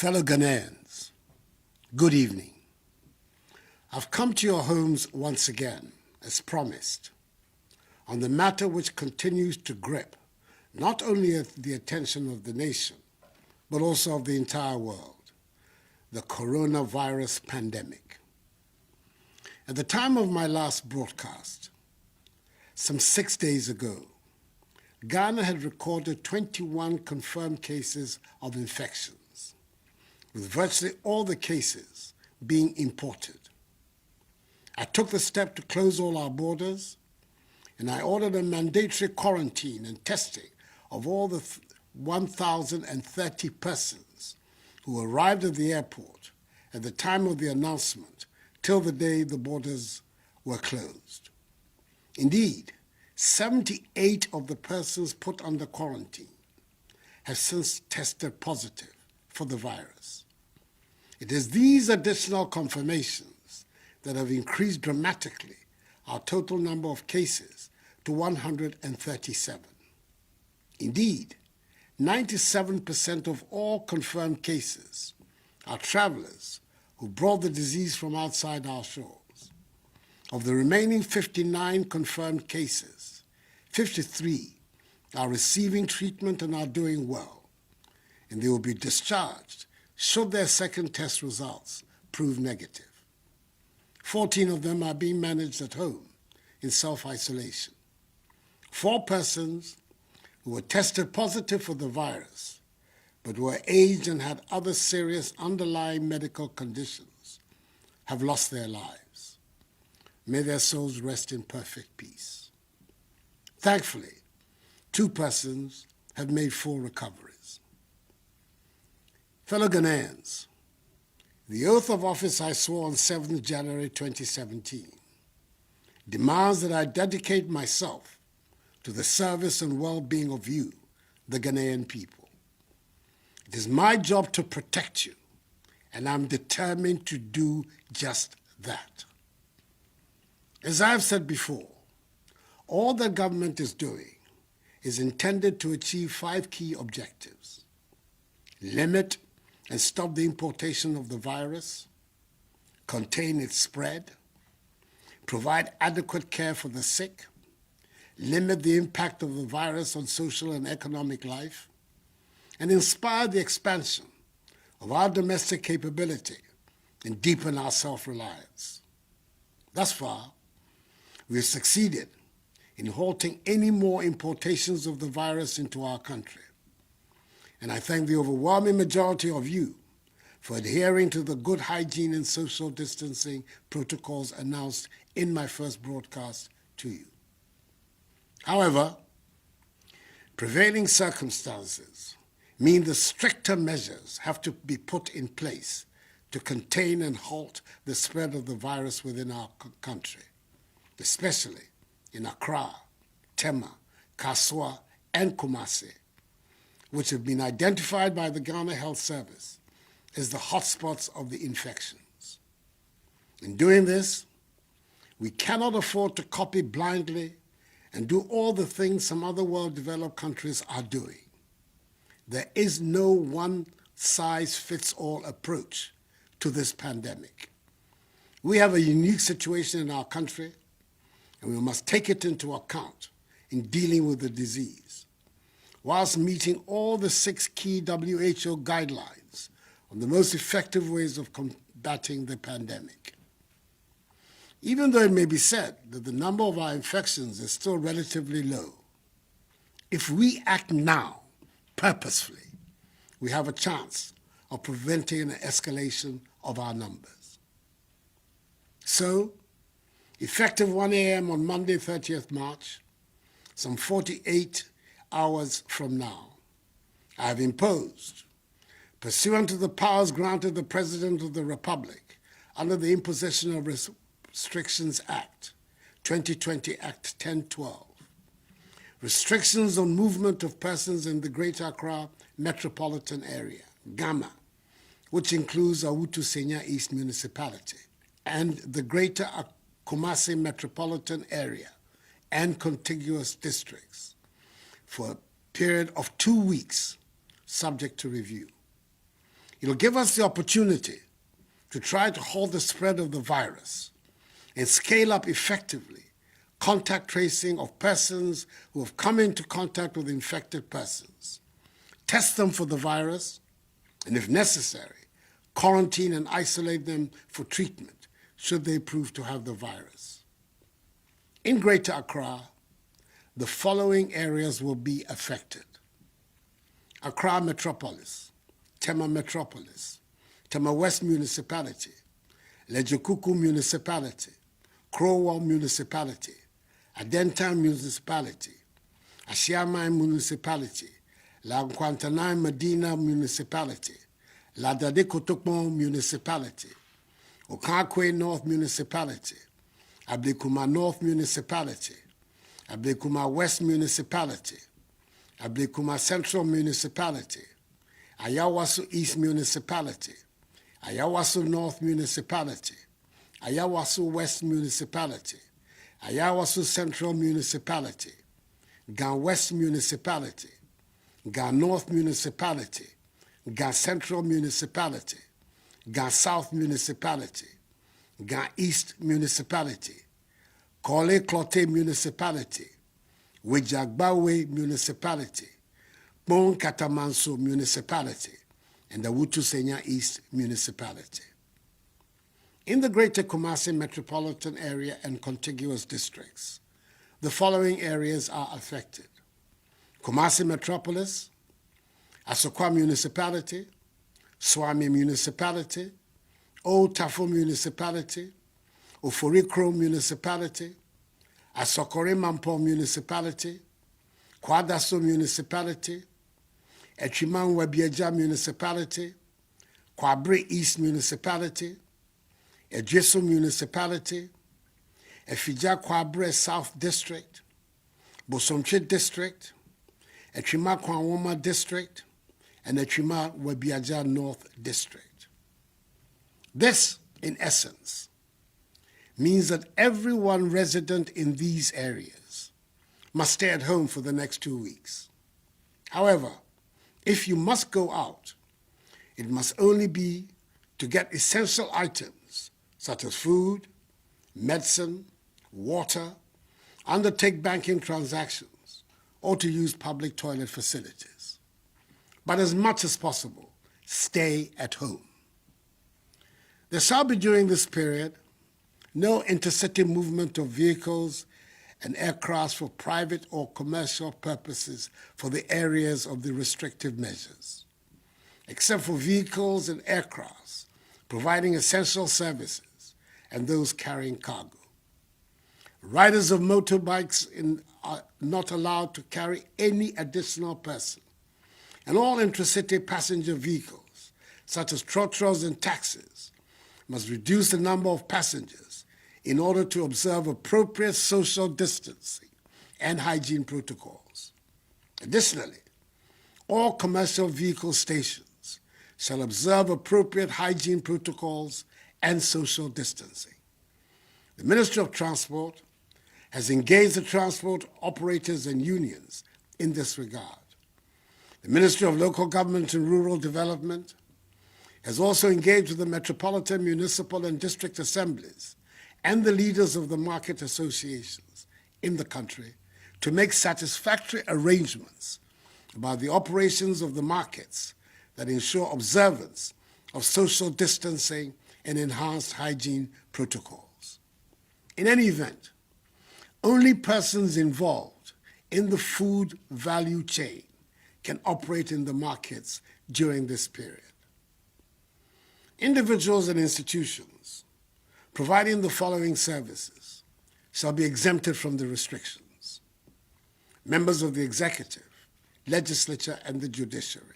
Fellow Ghanaians, good evening. I've come to your homes once again, as promised, on the matter which continues to grip not only the attention of the nation, but also of the entire world, the coronavirus pandemic. At the time of my last broadcast, some 6 days ago, Ghana had recorded 21 confirmed cases of infections, with virtually all the cases being imported. I took the step to close all our borders, and I ordered a mandatory quarantine and testing of all the 1,030 persons who arrived at the airport at the time of the announcement till the day the borders were closed. Indeed, 78 of the persons put under quarantine have since tested positive for the virus. It is these additional confirmations that have increased dramatically our total number of cases to 137. Indeed, 97% of all confirmed cases are travelers who brought the disease from outside our shores. Of the remaining 59 confirmed cases, 53 are receiving treatment and are doing well, and they will be discharged should their second test results prove negative. 14 of them are being managed at home in self-isolation. 4 persons who were tested positive for the virus, but were aged and had other serious underlying medical conditions, have lost their lives. May their souls rest in perfect peace. Thankfully, 2 persons have made full recoveries. Fellow Ghanaians, the oath of office I swore on 7th January 2017 demands that I dedicate myself to the service and well-being of you, the Ghanaian people. It is my job to protect you, and I'm determined to do just that. As I've said before, all the government is doing is intended to achieve 5 key objectives: limit and stop the importation of the virus, contain its spread, provide adequate care for the sick, limit the impact of the virus on social and economic life, and inspire the expansion of our domestic capability and deepen our self-reliance. Thus far, we have succeeded in halting any more importations of the virus into our country. And I thank the overwhelming majority of you for adhering to the good hygiene and social distancing protocols announced in my first broadcast to you. However, prevailing circumstances mean the stricter measures have to be put in place to contain and halt the spread of the virus within our country, especially in Accra, Tema, Kaswa, and Kumasi, which have been identified by the Ghana Health Service as the hotspots of the infections. In doing this, we cannot afford to copy blindly and do all the things some other well-developed countries are doing. There is no one-size-fits-all approach to this pandemic. We have a unique situation in our country, and we must take it into account in dealing with the disease, whilst meeting all the 6 key WHO guidelines on the most effective ways of combating the pandemic. Even though it may be said that the number of our infections is still relatively low, if we act now, purposefully, we have a chance of preventing an escalation of our numbers. So, effective 1 a.m. on Monday, 30th March, some 48 hours from now, I have imposed, pursuant to the powers granted the President of the Republic under the Imposition of Restrictions Act, 2020 Act 1012, restrictions on movement of persons in the Greater Accra metropolitan area, GAMA, which includes Awutu Senya East Municipality, and the Greater Kumasi metropolitan area and contiguous districts, for a period of 2 weeks, subject to review. It'll give us the opportunity to try to halt the spread of the virus and scale up effectively contact tracing of persons who have come into contact with infected persons, test them for the virus, and if necessary, quarantine and isolate them for treatment should they prove to have the virus. In Greater Accra, the following areas will be affected: Accra Metropolis, Tema Metropolis, Tema West Municipality, Lejekuku Municipality, Crowell Municipality, Adentan Municipality, Ashiamai Municipality, La Nkwantanai Medina Municipality, La Dade Kotokpon Municipality, Okakwe North Municipality, Ablekuma North Municipality, Ablekuma West Municipality, Ablekuma Central Municipality, Ayawaso East Municipality, Ayawaso North Municipality, Ayawaso West Municipality, Ayawaso Central Municipality, Gan West Municipality, Gan North Municipality, Gan Central Municipality, Gan South Municipality, Gan East Municipality, Kole Klote Municipality, Wejagbawe Municipality, Bon Katamanso Municipality, and the Wutusenya East Municipality. In the Greater Kumasi metropolitan area and contiguous districts, the following areas are affected: Kumasi Metropolis, Asokwa Municipality, Swami Municipality, Old Tafo Municipality, Oforikro Municipality, Asokore Mampo Municipality, Kwadaso Municipality, Echiman Webieja Municipality, Kwabre East Municipality, Ejeso Municipality, Efija Kwabre South District, Bosomche District, Echima Kwanwoma District, and Echima Webiaja North District. This, in essence, means that everyone resident in these areas must stay at home for the next 2 weeks. However, if you must go out, it must only be to get essential items such as food, medicine, water, undertake banking transactions, or to use public toilet facilities. But as much as possible, stay at home. There shall be during this period no intercity movement of vehicles and aircraft for private or commercial purposes for the areas of the restrictive measures, except for vehicles and aircrafts providing essential services and those carrying cargo. Riders of motorbikes are not allowed to carry any additional person, and all intracity passenger vehicles, such as trotros and taxis, must reduce the number of passengers in order to observe appropriate social distancing and hygiene protocols. Additionally, all commercial vehicle stations shall observe appropriate hygiene protocols and social distancing. The Ministry of Transport has engaged the transport operators and unions in this regard. The Ministry of Local Government and Rural Development has also engaged with the metropolitan, municipal, and district assemblies and the leaders of the market associations in the country to make satisfactory arrangements about the operations of the markets that ensure observance of social distancing and enhanced hygiene protocols. In any event, only persons involved in the food value chain can operate in the markets during this period. Individuals and institutions providing the following services shall be exempted from the restrictions: members of the executive, legislature, and the judiciary.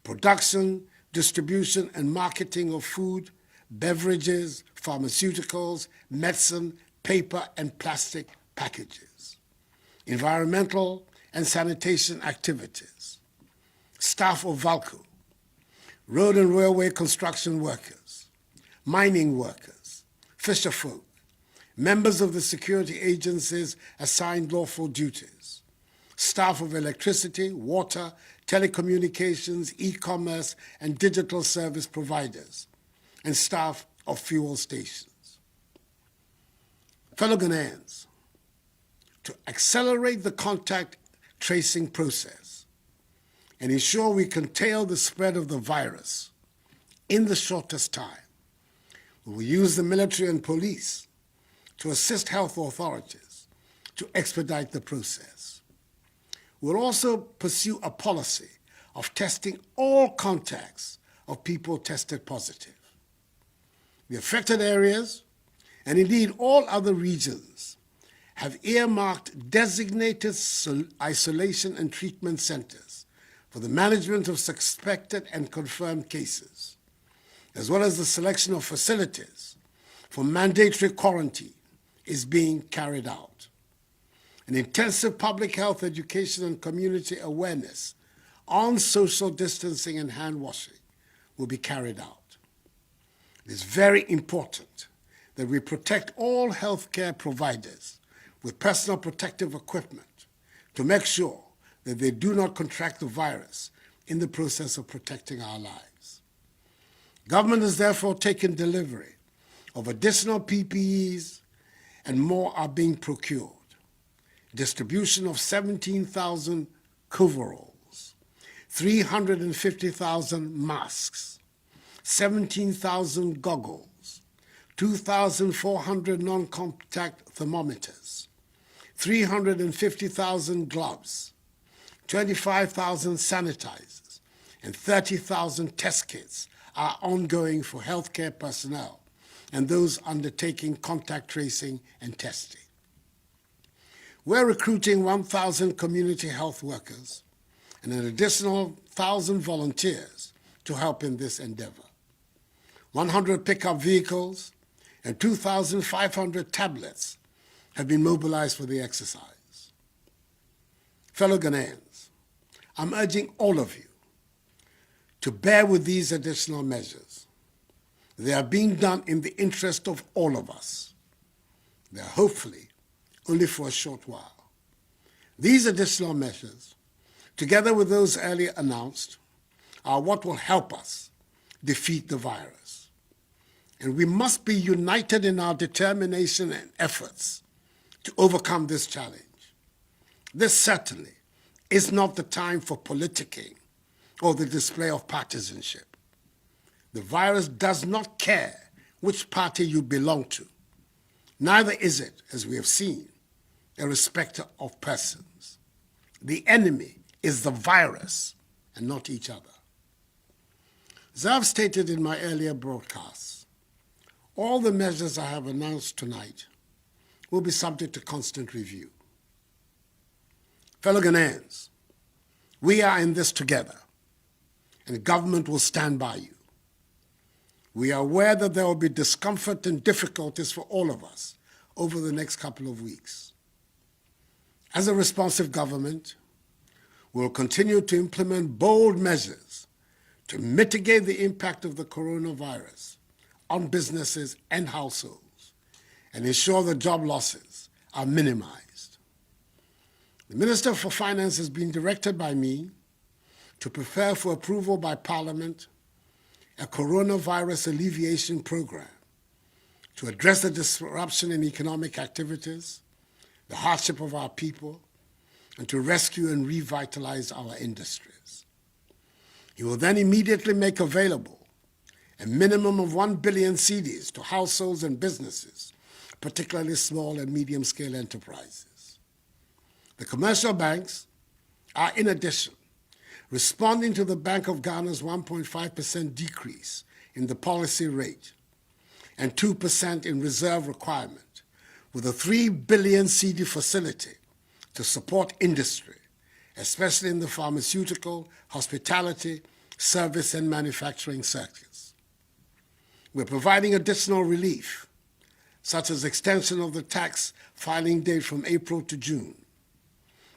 Production, distribution, and marketing of food, beverages, pharmaceuticals, medicine, paper, and plastic packages. Environmental and sanitation activities. Staff of VALCO, road and railway construction workers, mining workers, fisherfolk, members of the security agencies assigned lawful duties, staff of electricity, water, telecommunications, e-commerce, and digital service providers, and staff of fuel stations. Fellow Ghanaians, to accelerate the contact tracing process and ensure we contain the spread of the virus in the shortest time, we will use the military and police to assist health authorities to expedite the process. We'll also pursue a policy of testing all contacts of people tested positive. The affected areas, and indeed all other regions, have earmarked designated isolation and treatment centers for the management of suspected and confirmed cases, as well as the selection of facilities for mandatory quarantine is being carried out. An intensive public health education and community awareness on social distancing and hand washing will be carried out. It is very important that we protect all healthcare providers with personal protective equipment to make sure that they do not contract the virus in the process of protecting our lives. Government has therefore taken delivery of additional PPEs, and more are being procured. Distribution of 17,000 coveralls, 350,000 masks, 17,000 goggles, 2,400 non-contact thermometers, 350,000 gloves, 25,000 sanitizers, and 30,000 test kits are ongoing for healthcare personnel and those undertaking contact tracing and testing. We're recruiting 1,000 community health workers and an additional 1,000 volunteers to help in this endeavor. 100 pickup vehicles and 2,500 tablets have been mobilized for the exercise. Fellow Ghanaians, I'm urging all of you to bear with these additional measures. They are being done in the interest of all of us. They are hopefully only for a short while. These additional measures, together with those earlier announced, are what will help us defeat the virus. And we must be united in our determination and efforts to overcome this challenge. This certainly is not the time for politicking or the display of partisanship. The virus does not care which party you belong to. Neither is it, as we have seen, a respecter of persons. The enemy is the virus and not each other. As I've stated in my earlier broadcasts, all the measures I have announced tonight will be subject to constant review. Fellow Ghanaians, we are in this together, and the government will stand by you. We are aware that there will be discomfort and difficulties for all of us over the next couple of weeks. As a responsive government, we will continue to implement bold measures to mitigate the impact of the coronavirus on businesses and households and ensure that job losses are minimized. The Minister for Finance has been directed by me to prepare for approval by Parliament a coronavirus alleviation program to address the disruption in economic activities, the hardship of our people, and to rescue and revitalize our industries. He will then immediately make available a minimum of 1 billion cedis to households and businesses, particularly small and medium-scale enterprises. The commercial banks are, in addition, responding to the Bank of Ghana's 1.5% decrease in the policy rate and 2% in reserve requirement, with a 3 billion CD facility to support industry, especially in the pharmaceutical, hospitality, service, and manufacturing sectors. We're providing additional relief, such as extension of the tax filing date from April to June,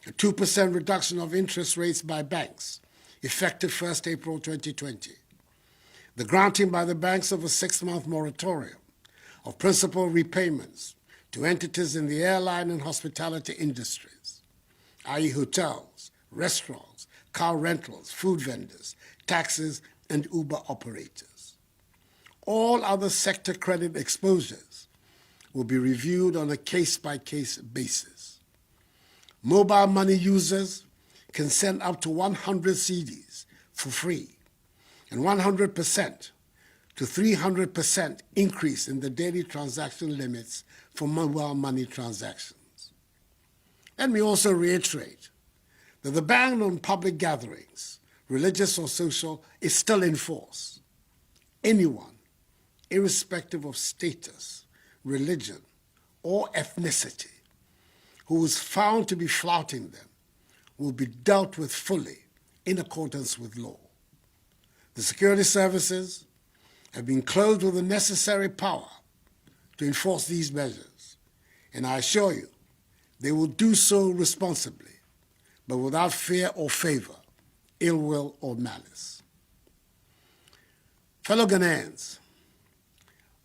a 2% reduction of interest rates by banks, effective 1st April 2020, the granting by the banks of a 6-month moratorium of principal repayments to entities in the airline and hospitality industries, i.e. hotels, restaurants, car rentals, food vendors, taxis, and Uber operators. All other sector credit exposures will be reviewed on a case-by-case basis. Mobile money users can send up to 100 cedis for free, and 100% to 300% increase in the daily transaction limits for mobile money transactions. Let me also reiterate that the ban on public gatherings, religious or social, is still in force. Anyone, irrespective of status, religion, or ethnicity, who is found to be flouting them will be dealt with fully in accordance with law. The security services have been clothed with the necessary power to enforce these measures, and I assure you they will do so responsibly, but without fear or favor, ill will or malice. Fellow Ghanaians,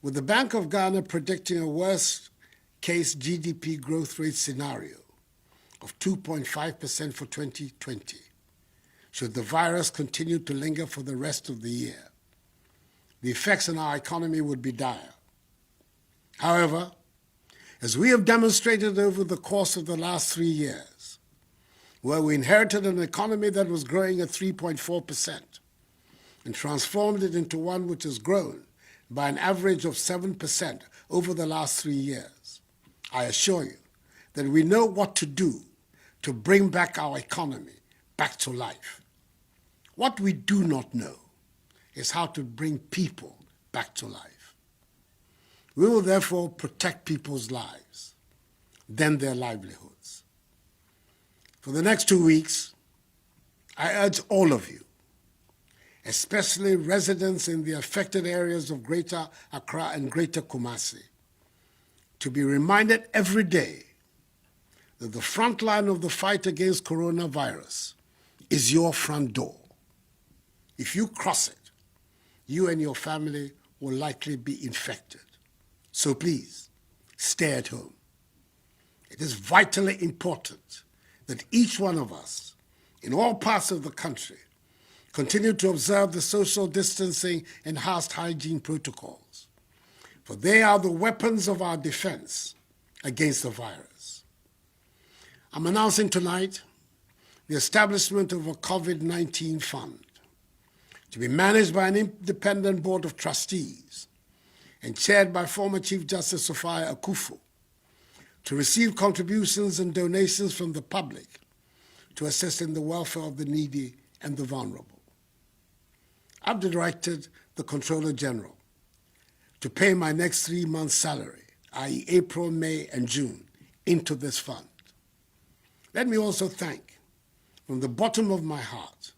with the Bank of Ghana predicting a worst-case GDP growth rate scenario of 2.5% for 2020, should the virus continue to linger for the rest of the year, the effects on our economy would be dire. However, as we have demonstrated over the course of the last 3 years, where we inherited an economy that was growing at 3.4% and transformed it into one which has grown by an average of 7% over the last 3 years, I assure you that we know what to do to bring back our economy back to life. What we do not know is how to bring people back to life. We will therefore protect people's lives, then their livelihoods. For the next 2 weeks, I urge all of you, especially residents in the affected areas of Greater Accra and Greater Kumasi, to be reminded every day that the front line of the fight against coronavirus is your front door. If you cross it, you and your family will likely be infected. So please, stay at home. It is vitally important that each one of us, in all parts of the country, continue to observe the social distancing and house hygiene protocols, for they are the weapons of our defense against the virus. I'm announcing tonight the establishment of a COVID-19 fund to be managed by an independent board of trustees and chaired by former Chief Justice Nana Akuffo, to receive contributions and donations from the public to assist in the welfare of the needy and the vulnerable. I've directed the Controller General to pay my next 3 months' salary, i.e. April, May, and June, into this fund. Let me also thank, from the bottom of my heart,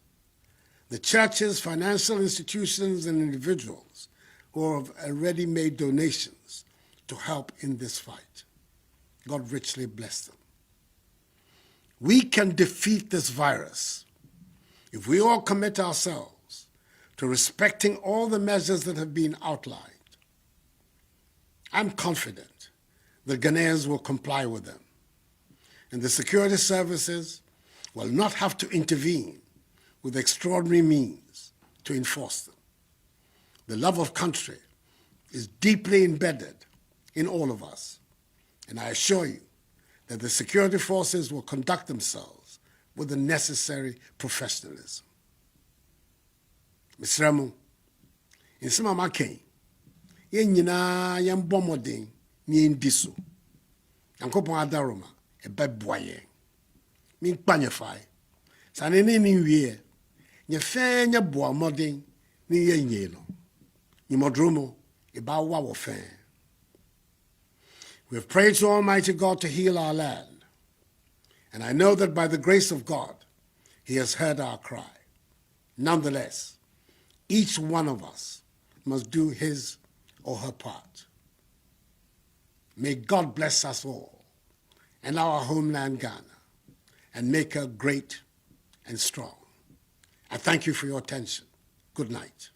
the churches, financial institutions, and individuals who have already made donations to help in this fight. God richly bless them. We can defeat this virus if we all commit ourselves to respecting all the measures that have been outlined. I'm confident that Ghanaians will comply with them, and the security services will not have to intervene with extraordinary means to enforce them. The love of country is deeply embedded in all of us, and I assure you that the security forces will conduct themselves with the necessary professionalism. Mr. Ramo, in some of my case, yen nyinaa yen bɔ mmɔden na yɛndi so. Nyankopɔn adaroma ɛbɛboa yɛn. Menkpa nyɛ fae. Saa ne ne nwie nyɛ fɛɛ nyɛ boa mmɔden ne yɛnyɛ no. Nyimɔdromo ɛbɛawa wɔ fɛɛ. We have prayed to Almighty God to heal our land, and I know that by the grace of God, He has heard our cry. Nonetheless, each one of us must do his or her part. May God bless us all and our homeland Ghana and make her great and strong. I thank you for your attention. Good night.